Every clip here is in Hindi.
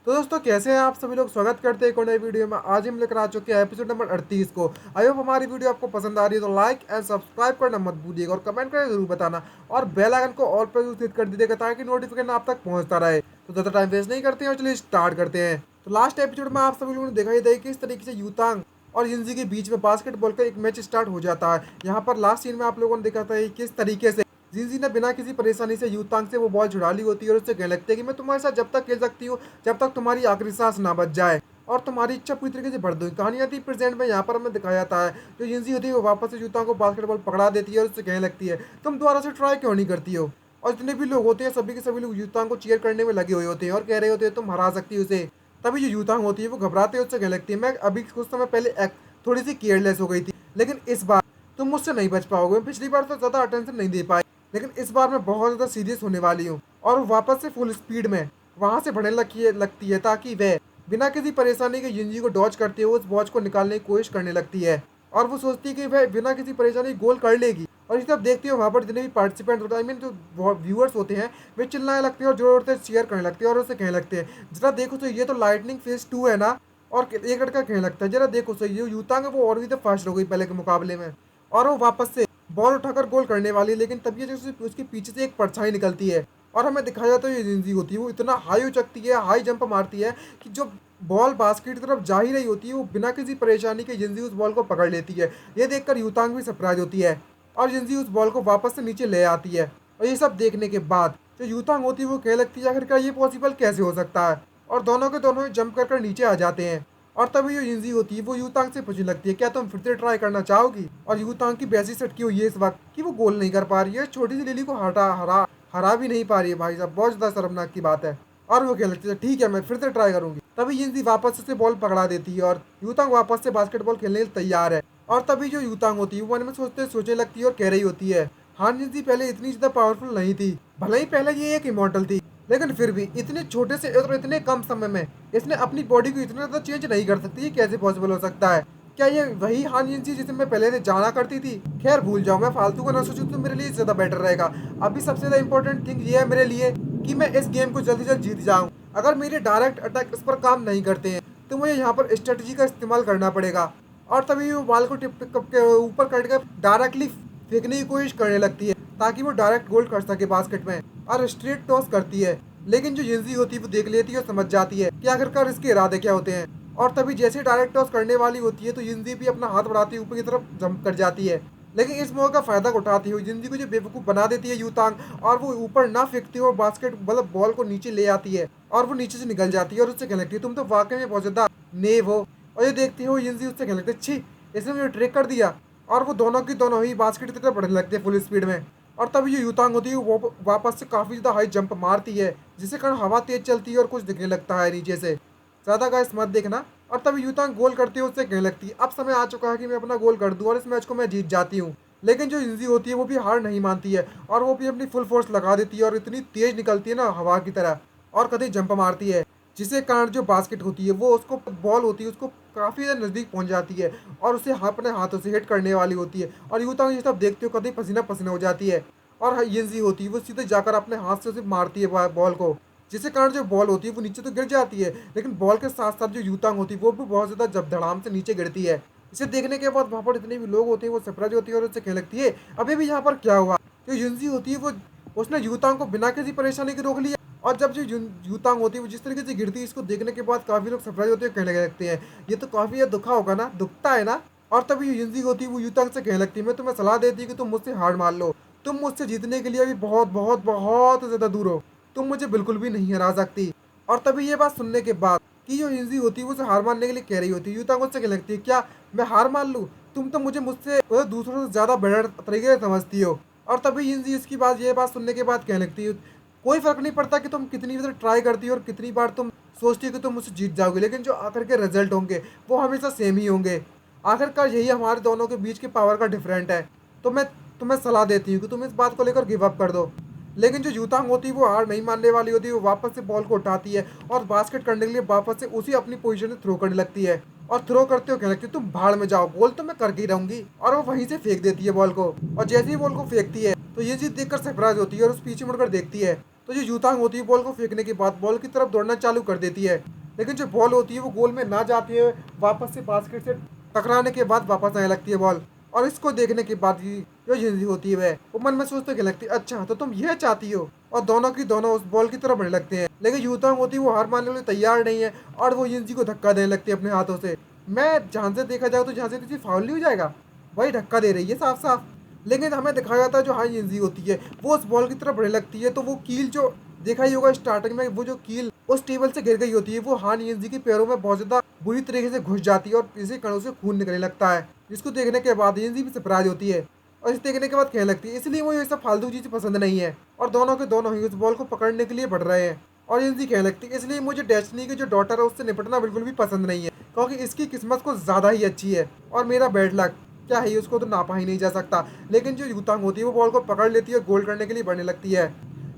तो दोस्तों कैसे हैं आप सभी लोग। स्वागत करते हैं एक और नई वीडियो में। आज हम लेकर आ चुके हैं एपिसोड नंबर 38 को। आई होप हमारी वीडियो आपको पसंद आ रही है तो लाइक एंड सब्सक्राइब करना मत भूलिएगा और कमेंट करके जरूर बताना और बेल आइकन को ऑल पर क्लिक कर दीजिएगा ताकि नोटिफिकेशन आप तक पहुंचता रहे। तो ज़्यादा टाइम वेस्ट नहीं करते हैं और चलिए स्टार्ट करते हैं। तो लास्ट एपिसोड में आप सभी लोगों ने देखा ही था कि किस तरीके से यूतांग और जिंजी के बीच में बास्केटबॉल का एक मैच स्टार्ट हो जाता है। यहाँ पर लास्ट सीन में आप लोगों ने देखा था कि किस तरीके से जिंजी ने बिना किसी परेशानी से यूतांग से वो बॉल छुड़ा ली होती है और उससे कहने लगती है कि मैं तुम्हारे साथ जब तक खेल सकती हूँ जब तक तुम्हारी आखिरी सांस ना बच जाए और तुम्हारी इच्छा पूरी तरीके से भर दूंगी। कहानी आती है प्रेजेंट में। यहाँ पर हमें दिखाया जाता है जो जिंजी होती है वो वापस से यूतांग को बास्केटबॉल पकड़ा देती है और उससे कहने लगती है तुम दोबारा से ट्राई क्यों नहीं करती हो। और जितने भी लोग होते हैं सभी के सभी लोग यूतांग को चीयर करने में लगे हुए होते हैं और कह रहे होते हैं तुम हरा सकती हो उसे। तभी जो यूतांग होती है वो घबराते हैं, उससे कहने लगती है मैं अभी कुछ समय पहले थोड़ी सी केयरलेस हो गई थी लेकिन इस बार तुम मुझसे नहीं बच पाओगे। मैं पिछली बार तो ज़्यादा अटेंशन नहीं दे पाई लेकिन इस बार मैं बहुत ज़्यादा सीरियस होने वाली हूँ। और वो वापस से फुल स्पीड में वहाँ से बढ़ने लगती है ताकि वह बिना किसी परेशानी के जिंजी को डॉज करते हुए उस वॉच को निकालने की कोशिश करने लगती है। और वो सोचती है कि वह बिना किसी परेशानी गोल कर लेगी। और ये सब देखते हो वहाँ पर जितने भी पार्टिसिपेंट होते हैं, आई मीन जो व्यूअर्स होते हैं, वे चिल्लाने लगते हैं और जोर जोर से चीयर करने लगते हैं और उसे कहने लगते हैं जरा देखो तो ये तो लाइटनिंग फेज 2 है ना। और एक लड़का कहने लगता है जरा देखो सही ये यूतांग है वो और भी तो फास्ट हो गई पहले के मुकाबले में। और वो वापस से बॉल उठाकर गोल करने वाली है लेकिन तभी उसके पीछे से एक परछाई निकलती है और हमें दिखाया जाता है ये जिंजी होती है वो इतना हाई उचकती है, हाई जंप मारती है कि जो बॉल बास्केट की तरफ जा ही रही होती है वो बिना किसी परेशानी के जिंजी उस बॉल को पकड़ लेती है। ये देखकर यूतांग भी सरप्राइज होती है और जिंजी उस बॉल को वापस से नीचे ले आती है। और ये सब देखने के बाद जो यूतांग होती है वो कह लगती है आखिरकार ये पॉसिबल कैसे हो सकता है। और दोनों के दोनों जंप कर नीचे आ जाते हैं। और तभी जो जिंजी होती है वो यूतांग से पूछने लगती है क्या तुम फिर से ट्राई करना चाहोगी। और यूतांग की वैसी सटकी हुई है इस वक्त कि वो गोल नहीं कर पा रही है, छोटी सी लिली को हरा भी नहीं पा रही है। भाई साहब बहुत ज़्यादा शर्मनाक की बात है। और वो कह लगती है ठीक है मैं फिर से ट्राई करूंगी। तभी जिंजी वापस से बॉल पकड़ा देती है और यूतांग वापस से बास्केटबॉल खेलने के लिए तैयार है। और तभी जो यूतांग होती है वो मन में सोचने लगती है और कह रही होती है हाँ जिंजी पहले इतनी ज़्यादा पावरफुल नहीं थी, भले ही पहले ये एक इमोर्टल थी लेकिन फिर भी इतने छोटे से और इतने कम समय में इसने अपनी बॉडी को इतना ज़्यादा चेंज नहीं कर सकती। ये कैसे पॉसिबल हो सकता है। क्या ये वही हान जिंजी जिसे मैं पहले से जाना करती थी। खैर भूल जाओ, मैं फालतू का ना सोचूं तो मेरे लिए ज़्यादा बेटर रहेगा। अभी सबसे ज़्यादा इंपॉर्टेंट थिंग ये है मेरे लिए कि मैं इस गेम को जल्दी से जल्द जीत जाऊँ। अगर मेरे डायरेक्ट अटैक इस पर काम नहीं करते हैं तो मुझे यहाँ पर स्ट्रेटजी का इस्तेमाल करना पड़ेगा। और तभी वो बॉल को टिप के ऊपर कट कर डायरेक्टली फेंकने की कोशिश करने लगती है ताकि वो डायरेक्ट गोल कर सके बास्केट में और स्ट्रेट टॉस करती है। लेकिन जो जिंजी होती है वो देख लेती है और समझ जाती है कि आखिरकार इसके इरादे क्या होते हैं। और तभी जैसे डायरेक्ट टॉस करने वाली होती है तो जिंजी भी अपना हाथ बढ़ाती है ऊपर की तरफ जंप कर जाती है। लेकिन इस मौके का फायदा उठाती हुई जिंजी को जो बेवकूफ़ बना देती है यूतांग और वो ऊपर ना फेंकती हुई बास्केट मतलब बॉल को नीचे ले आती है और वो नीचे से निकल जाती है और उससे कहने लगती है तुम तो वाकई में बहुत ज़्यादा नेव हो। और ये देखती हो जिंजी उससे कहने लगती है छी इसने मुझे ट्रिक कर दिया। और वो दोनों की दोनों ही बास्केट की तरफ बढ़ने लगते हैं फुल स्पीड में। और तभी जो यूतांग होती है वो वापस से काफ़ी ज़्यादा हाई जंप मारती है जिसके कारण हवा तेज चलती है और कुछ दिखने लगता है नीचे से। ज़्यादा गाइस मत देखना। और तभी यूतांग गोल करती है उससे कहने लगती है अब समय आ चुका है कि मैं अपना गोल कर दूँ और इस मैच को मैं जीत जाती हूँ। लेकिन जो इंजी होती है वो भी हार नहीं मानती है और वो भी अपनी फुल फोर्स लगा देती है और इतनी तेज निकलती है ना हवा की तरह और कभी जंप मारती है जिसके कारण जो बास्केट होती है वो उसको बॉल होती है उसको काफ़ी ज़्यादा नज़दीक पहुंच जाती है और उसे अपने हाथों से हिट करने वाली होती है। और यूतांग ये सब देखते हो कभी पसीना पसीना हो जाती है। और यंजी होती है वो सीधे जाकर अपने हाथ से उसे मारती है बॉल को जिसके कारण जो बॉल होती है वो नीचे तो गिर जाती है लेकिन बॉल के साथ साथ जो यूतांग होती है वो भी बहुत ज़्यादा जब धड़ाम से नीचे गिरती है। इसे देखने के बाद वहाँ पर जितने भी लोग होते हैं वो सरप्राइज होती है और उससे कहने लगती है अभी भी यहाँ पर क्या हुआ। जो युंजी होती है वो उसने यूतांग को बिना किसी परेशानी के रोक लिया। और जब जो यूतांग होती है वो जिस तरीके से गिरती है इसको देखने के बाद काफ़ी लोग सरप्राइज होते हैं कहने लगते हैं ये तो काफ़ी ज़्यादा दुखा होगा ना, दुखता है ना। और तभी युंजी होती है वो यूतांग से कहने लगती है मैं तुम्हें सलाह देती कि तुम मुझसे हार मान लो, तुम मुझसे जीतने के लिए अभी बहुत बहुत बहुत ज़्यादा दूर हो, तुम मुझे बिल्कुल भी नहीं हरा सकती। और तभी ये बात सुनने के बाद कि जो हिंजी होती है वो उसे हार मानने के लिए कह रही होती है यूतांग उससे कहने लगती है क्या मैं हार मान लूँ, तुम तो मुझे मुझसे दूसरों से ज़्यादा बेहतर तरीके से समझती हो। और तभी हिंजी इसकी बात ये बात सुनने के बाद कहने लगती है कोई फ़र्क नहीं पड़ता कि तुम कितनी बार ट्राई करती हो और कितनी बार तुम सोचती हो कि तुम मुझसे जीत जाओगे, लेकिन जो आखिर के रिजल्ट होंगे वो हमेशा सेम ही होंगे। आखिरकार यही हमारे दोनों के बीच के पावर का डिफरेंट है। तो मैं तुम्हें सलाह देती हूँ कि तुम इस बात को लेकर गिव अप कर दो। लेकिन जो यूतांग होती है वो हार नहीं मानने वाली होती है, वो वापस से बॉल को उठाती है और बास्केट करने के लिए वापस से उसी अपनी पोजीशन से थ्रो करने लगती है। और थ्रो करते हुए कहने लगती है तुम भाड़ में जाओ, बॉल तो मैं करके ही रहूंगी। और वो वहीं से फेंक देती है बॉल को। और जैसे ही बॉल को फेंकती है तो ये चीज़ देखकर सरप्राइज होती है और उस पीछे मुड़कर देखती है तो जो यूतांग होती है बॉल को फेंकने के बाद बॉल की तरफ दौड़ना चालू कर देती है, लेकिन जो बॉल होती है वो गोल में ना जाती है, वापस से बास्केट से टकराने के बाद वापस आने लगती है बॉल। और इसको देखने के बाद ही जो जिंदगी होती है वो मन में सोचते क्या लगती है, अच्छा तो तुम यह चाहती हो। और दोनों की दोनों उस बॉल की तरफ बढ़ने लगते हैं, लेकिन यूतांग होती है वो हार मानने के लिए तैयार नहीं है और वो जिंदगी को धक्का देने लगती है अपने हाथों से। मैं जहाँ से देखा जाए तो जहाँ से किसी फाउल नहीं हो जाएगा, वही धक्का दे रही है साफ साफ। लेकिन हमें दिखाया जाता है जो हाई इंजी होती है वो उस बॉल की तरफ बढ़ने लगती है, तो वो कील जो देखा ही होगा स्टार्टिंग में, वो जो कील उस टेबल से गिर गई होती है वो हान यंजी के पैरों में बहुत ज्यादा बुरी तरीके से घुस जाती है और इसी कणों से खून निकलने लगता है, जिसको देखने के बाद यंजी भी सरप्राइज होती है और इसे देखने के बाद कहने लगती है, इसलिए मुझे ये सब फालतू चीज पसंद नहीं है। और दोनों के दोनों ही उस बॉल को पकड़ने के लिए बढ़ रहे हैं और यंजी कहने लगती है, इसलिए मुझे डेस्टिनी की जो डॉटर है उससे निपटना बिल्कुल भी पसंद नहीं है, क्योंकि इसकी किस्मत कुछ ज्यादा ही अच्छी है और मेरा बैड लक क्या है उसको तो नापा ही नहीं जा सकता। लेकिन जो यूतांग होती है वो बॉल को पकड़ लेती है, गोल करने के लिए बढ़ने लगती है,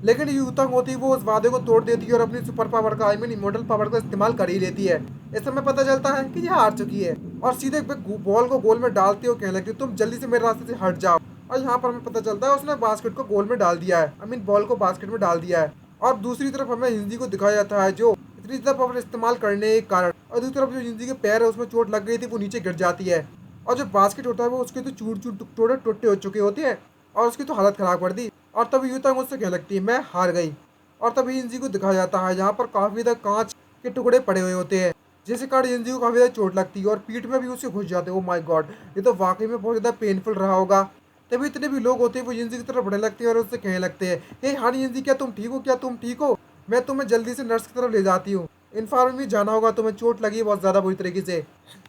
लेकिन यूतांग होती है वो उस वादे को तोड़ देती है और अपनी सुपर पावर का इमोर्टल पावर का इस्तेमाल कर ही लेती है। इस समय पता चलता है कि ये हार चुकी है और सीधे बॉल को गोल में डालती है और कहने लगती है, तुम जल्दी से मेरे रास्ते से हट जाओ। और यहाँ पर हमें पता चलता है उसने बास्केट को गोल में डाल दिया है, आई मीन बॉल को बास्केट में डाल दिया है। और दूसरी तरफ हमें हिंदी को दिखाया जाता है जो इतनी ज्यादा पावर इस्तेमाल करने के कारण, और दूसरी तरफ जो हिंदी के पैर है उसमें चोट लग गई थी, वो नीचे गिर जाती है और जो बास्केट होता है वो उसके तो चूर चूर टुकड़े टुट्टे हो चुके होते हैं और उसकी तो हालत खराब कर दी। और तभी यूतांग उससे कहने लगती है, मैं हार गई। और तभी इंजी को दिखाया जाता है यहाँ पर काफी ज्यादा कांच के टुकड़े पड़े हुए होते हैं, जिसके कारण इंजी को काफी ज्यादा चोट लगती है और पीठ में भी उसके घुस जाते हैं। ओ माय गॉड, ये तो वाकई में बहुत ज्यादा पेनफुल रहा होगा। तभी इतने भी लोग होते हैं वो इंजी की तरफ बढ़ने लगते हैं और उससे कहने लगते हैं, हे हाँ इंजी, क्या तुम ठीक हो, क्या तुम ठीक हो, मैं तुम्हें जल्दी से नर्स की तरफ ले जाती हूँ, इन्फॉर्मेशन जाना होगा, तुम्हें चोट लगी है बहुत ज्यादा बुरी तरीके से।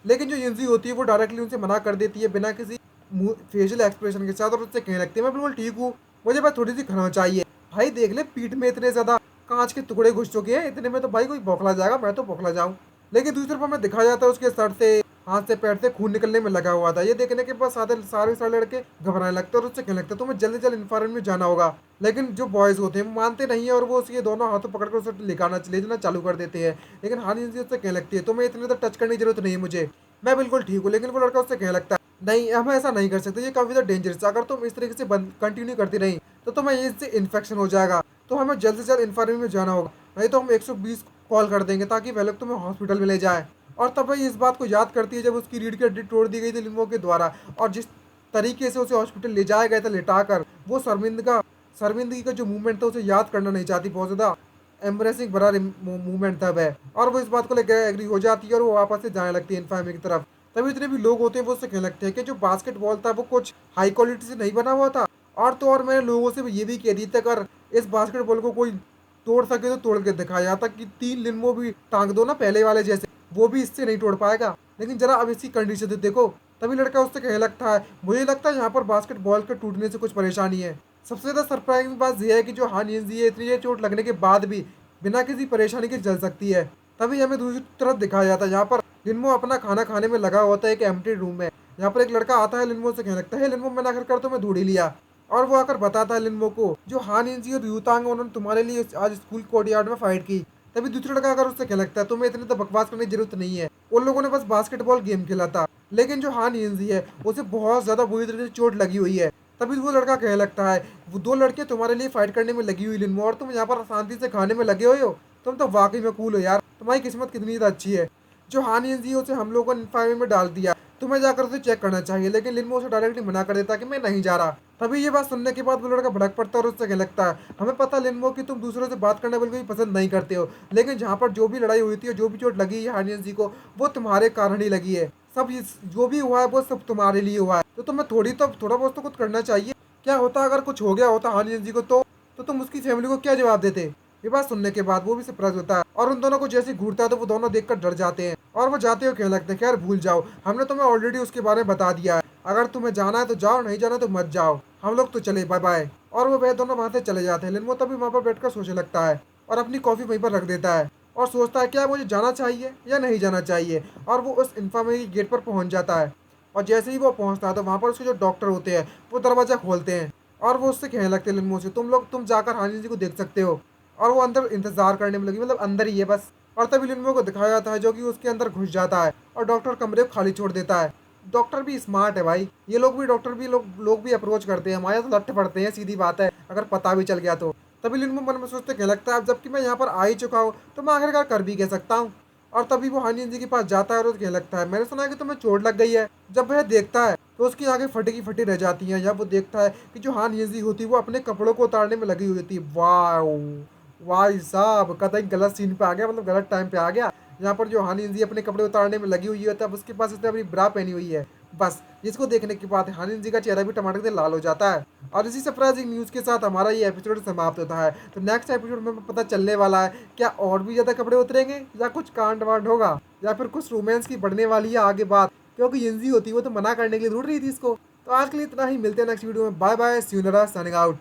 लेकिन जो इंजी होती है वो डायरेक्टली उनसे मना कर देती है बिना किसी फेशियल एक्सप्रेशन के साथ और उससे कहने लगती है, मैं बिल्कुल ठीक हूँ, मुझे बस थोड़ी सी खाना चाहिए। भाई देख ले, पीठ में इतने ज्यादा कांच के टुकड़े घुस चुके हैं, इतने में तो भाई कोई बौखला जाएगा, मैं तो बौखला जाऊं। लेकिन दूसरी तरफ हमें दिखाया जाता है उसके सर से, हाथ से, पैर से खून निकलने में लगा हुआ था। ये देखने के बाद सारे लड़के घबराने लगते हैं और उससे कहने लगते हैं, तुम्हें जल्दी जल्दी इन्फॉर्मेशन में जाना होगा। लेकिन जो बॉयज होते हैं वो मानते नहीं है और वो उसके दोनों हाथों पकड़कर उसे ले जाना चालू कर देते हैं। लेकिन हानि उससे कहने लगती है, तुम्हें इतने तो टच करने की जरूरत नहीं है मुझे, मैं बिल्कुल ठीक हूँ। लेकिन वो लड़का उससे कहने लगता है, नहीं हम ऐसा नहीं कर सकते, ये काफी ज्यादा डेंजरस है, अगर तुम इस तरीके से कंटिन्यू करती रही तो तुम्हें इससे इन्फेक्शन हो जाएगा, तो हमें जल्द से जल्द इन्फॉर्मेशन में जाना होगा, नहीं तो हम 120 कॉल कर देंगे ताकि वह लोग तुम्हें हॉस्पिटल में ले जाए। और तब वही इस बात को याद करती है जब उसकी रीढ़ की हड्डी तोड़ दी गई थी लिम्बो के द्वारा, और जिस तरीके से उसे हॉस्पिटल ले जाया गया था लिटाकर, वो शर्मिंदगी का जो मूवमेंट था उसे याद करना नहीं चाहती, बहुत ज्यादा एम्ब्रेसिंग भरा मूवमेंट था वह। और वो इस बात को लेकर एग्री हो जाती है और वो वापस से जाने लगती है इन्फॉर्मेशन की तरफ। तभी इतने भी लोग होते हैं वो उससे कहने लगते हैं कि जो बास्केटबॉल था वो कुछ हाई क्वालिटी से नहीं बना हुआ था, और तो और मैंने लोगों से ये भी कह दी थी अगर इस बास्केटबॉल को कोई तोड़ सके तो तोड़ के दिखाया था कि 3 लिम्बो भी टांग दो ना पहले वाले जैसे, वो भी इससे नहीं तोड़ पाएगा। लेकिन जरा अब इसकी कंडीशन तो देखो। तभी लड़का उससे कहने लगता है, मुझे लगता है यहाँ पर बास्केटबॉल के टूटने से कुछ परेशानी है। सबसे ज्यादा सरप्राइजिंग बात यह है कि जो हान यंजी है इतनी चोट लगने के बाद भी बिना किसी परेशानी के चल सकती है। तभी हमें दूसरी तरफ दिखाया जाता है यहाँ पर लिन्मो अपना खाना खाने में लगा होता है एक एम्प्टी रूम में। यहाँ पर एक लड़का आता है लिन्मो से कहने लगता है, लिन्मो मैंने आखिरकार तुम्हें ढूंढ ही लिया। और वो आकर बताता है लिन्मो को जो हान इंजी और यूतांग उन्होंने तुम्हारे लिए आज स्कूल कोर्टयार्ड में फाइट की। तभी दूसरा लड़का अगर उससे कहने लगता है, तुम्हें इतनी तो बकवास करने की जरूरत नहीं है, उन लोगों ने बस बास्केटबॉल गेम खेला था। लेकिन जो हान इंजी है उसे बहुत ज्यादा बुरी तरीके से चोट लगी हुई है। तभी वो लड़का कहने लगता है, वो 2 लड़के तुम्हारे लिए फाइट करने में लगी हुई लिन्मो, और तुम यहाँ पर शांति से खाने में लगे हुए हो, तुम तो वाकई में कूल हो यार, तुम्हारी किस्मत कितनी अच्छी है। जो हान इंजी उसे हम लोगों ने इन्फॉर्मेशन में डाल दिया, तुम्हें जाकर उसे चेक करना चाहिए। लेकिन लिन्मो उसे डायरेक्टली मना कर देता कि मैं नहीं जा रहा। तभी ये बात सुनने के बाद वो लड़का भड़क पड़ता है और उससे कहने लगता है, हमें पता लिन्मो कि तुम दूसरों से बात करना बिल्कुल भी पसंद नहीं करते हो, लेकिन जहाँ पर जो भी लड़ाई हुई थी और जो भी चोट लगी है हानियन जी को, वो तुम्हारे कारण ही लगी है। सब जो भी हुआ है वो सब तुम्हारे लिए हुआ है, तो तुम्हें थोड़ा बहुत तो कुछ करना चाहिए। क्या होता अगर कुछ हो गया होता हानियन जी को, तो तुम उसकी फैमिली को क्या जवाब देते। ये बात सुनने के बाद वो भी सरप्राइज होता है और उन दोनों को जैसे घूरता है तो वो दोनों देखकर डर जाते हैं और वो जाते हुए कहने लगते हैं, खैर भूल जाओ, हमने तुम्हें ऑलरेडी उसके बारे में बता दिया है, अगर तुम्हें जाना है तो जाओ, नहीं जाना तो मत जाओ, हम लोग तो चले, बाय बाय। और वो वह दोनों वहां से चले जाते हैं। लिन्मो तभी वहां पर बैठकर सोचने लगता है और अपनी कॉफी वहीं पर रख देता है और सोचता है क्या मुझे जाना चाहिए या नहीं जाना चाहिए। और वो उस इन्फॉर्मेशन गेट पर पहुंच जाता है और जैसे ही वो पहुंचता है तो वहां पर उसके जो डॉक्टर होते हैं वो दरवाजा खोलते हैं और वो उससे कहने लगते हैं लिन्मो से, तुम जाकर हानि जी को देख सकते हो। और वो अंदर इंतजार करने में लगी, मतलब अंदर ही है बस। और तभी लिन्मो को दिखाया जाता है जो कि उसके अंदर घुस जाता है और डॉक्टर कमरे को खाली छोड़ देता है। डॉक्टर भी स्मार्ट है भाई, ये लोग भी डॉक्टर भी लोग भी अप्रोच करते हैं, हमारे तो लट्ठ पड़ते हैं, सीधी बात है, अगर पता भी चल गया तो। तभी लिन मन में सोचते क्या लगता है, अब जबकि मैं यहाँ पर आ ही चुका हूँ तो मैं आखिरकार कर भी कह सकता हूँ। और तभी वो हानी जी के पास जाता है और उसको लगता है मैंने सुना है कि तुम्हें चोट लग गई है। जब वह देखता है तो उसकी आंखें फटी की फटी रह जाती हैं। जब वो देखता है कि जो हान यजी होती है वो अपने कपड़ों को उतारने में लगी हुई होती है। वाह भाई साहब, कतई गलत सीन पे आ गया, मतलब गलत टाइम पे आ गया। यहाँ पर जो हान यजी अपने कपड़े उतारने में लगी हुई है तब उसके पास उसने अपनी ब्रा पहनी हुई है। बस जिसको देखने के बाद हान यजी का चेहरा भी टमाटर से लाल हो जाता है। और इसी सरप्राइजिंग न्यूज़ के साथ हमारा ये एपिसोड समाप्त होता है। तो नेक्स्ट एपिसोड में पता चलने वाला है क्या और भी ज़्यादा कपड़े उतरेंगे या कुछ कांड वांड होगा या फिर कुछ रोमांस की बढ़ने वाली है आगे बात, क्योंकि यंजी होती है वो तो मना करने के लिए ढूंढ रही थी इसको। तो आज के लिए इतना ही, मिलते हैं नेक्स्ट वीडियो में। Bye bye, see you, signing out.